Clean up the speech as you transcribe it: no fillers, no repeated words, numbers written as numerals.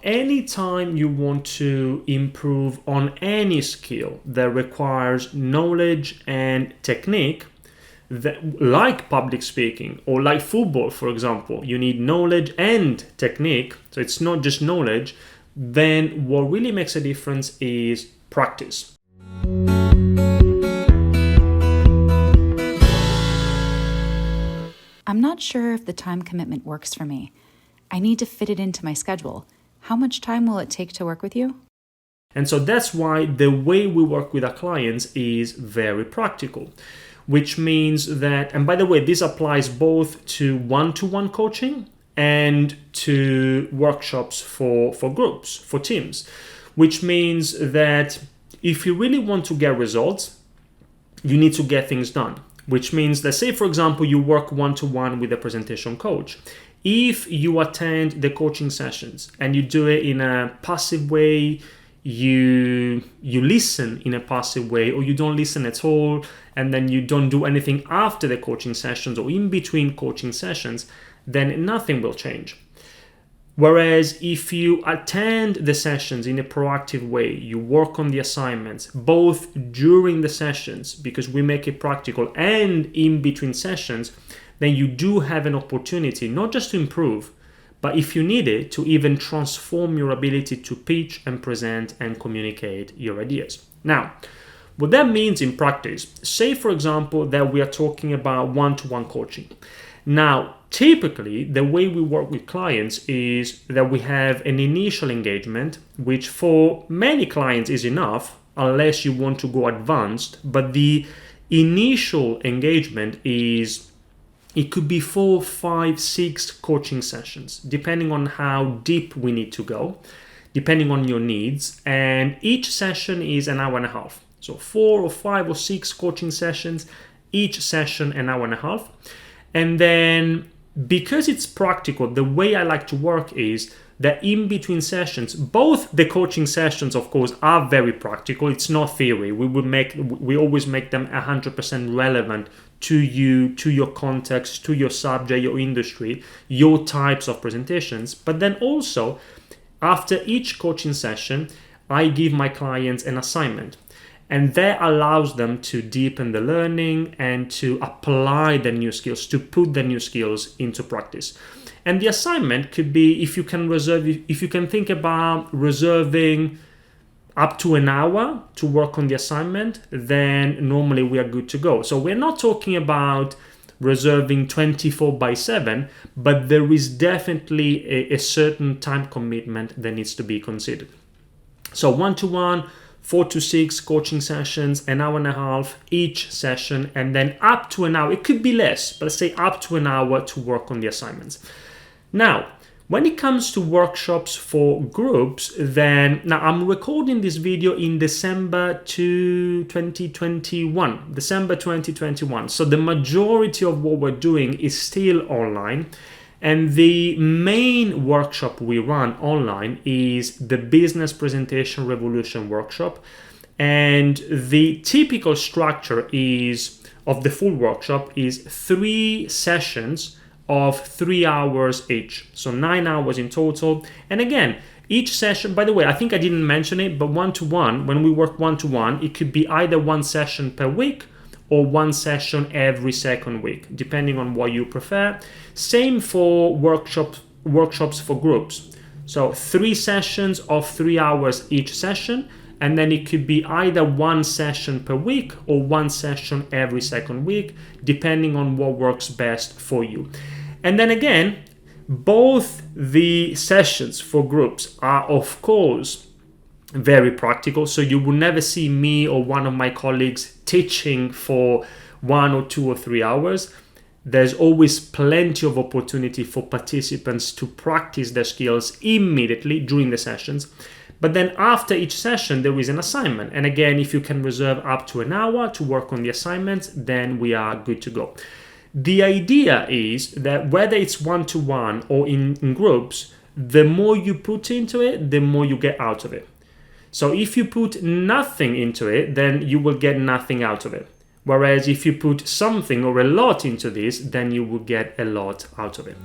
anytime you want to improve on any skill that requires knowledge and technique, that, like public speaking or like football, for example, you need knowledge and technique, so it's not just knowledge, then what really makes a difference is practice. I'm not sure if the time commitment works for me. I need to fit it into my schedule. How much time will it take to work with you? And so that's why the way we work with our clients is very practical, which means that, and by the way, this applies both to one-to-one coaching and to workshops for groups, for teams, which means that if you really want to get results, you need to get things done, which means that, say, for example, you work one-to-one with a presentation coach. If you attend the coaching sessions and you do it in a passive way, you listen in a passive way, or you don't listen at all, and then you don't do anything after the coaching sessions or in between coaching sessions, then nothing will change. Whereas if you attend the sessions in a proactive way, you work on the assignments, both during the sessions, because we make it practical, and in between sessions, then you do have an opportunity not just to improve, but if you need it, to even transform your ability to pitch and present and communicate your ideas. Now, what that means in practice, say for example that we are talking about one-to-one coaching. Now, typically, the way we work with clients is that we have an initial engagement, which for many clients is enough, unless you want to go advanced. But the initial engagement is, it could be 4, 5, 6 coaching sessions, depending on how deep we need to go, depending on your needs. And each session is an hour and a half. So 4 or 5 or 6 coaching sessions, each session an hour and a half. And then because it's practical, the way I like to work is that in between sessions, both the coaching sessions, of course, are very practical. It's not theory. We always make them 100% relevant to you, to your context, to your subject, your industry, your types of presentations. But then also, after each coaching session, I give my clients an assignment. And that allows them to deepen the learning and to apply the new skills, to put the new skills into practice. And the assignment could be, if you can think about reserving up to an hour to work on the assignment, then normally we are good to go. So we're not talking about reserving 24/7, but there is definitely a certain time commitment that needs to be considered. So one-to-one, 4 to 6 coaching sessions, an hour and a half each session, and then up to an hour. It could be less, but let's say up to an hour to work on the assignments. Now, when it comes to workshops for groups, then now I'm recording this video in December 2021. So the majority of what we're doing is still online. And the main workshop we run online is the Business Presentation Revolution workshop. And the typical structure of the full workshop is 3 sessions of 3 hours each. So 9 hours in total. And again, each session, by the way, I think I didn't mention it, but one-to-one, when we work one-to-one, it could be either 1 session per week or 1 session every second week, depending on what you prefer. Same for workshops for groups. So 3 sessions of 3 hours each session, and then it could be either 1 session per week or 1 session every second week, depending on what works best for you. And then again, both the sessions for groups are, of course, very practical. So you will never see me or one of my colleagues teaching for 1 or 2 or 3 hours. There's always plenty of opportunity for participants to practice their skills immediately during the sessions. But then after each session, there is an assignment. And again, if you can reserve up to an hour to work on the assignments, then we are good to go. The idea is that whether it's one-to-one or in groups, the more you put into it, the more you get out of it. So if you put nothing into it, then you will get nothing out of it. Whereas if you put something or a lot into this, then you will get a lot out of it.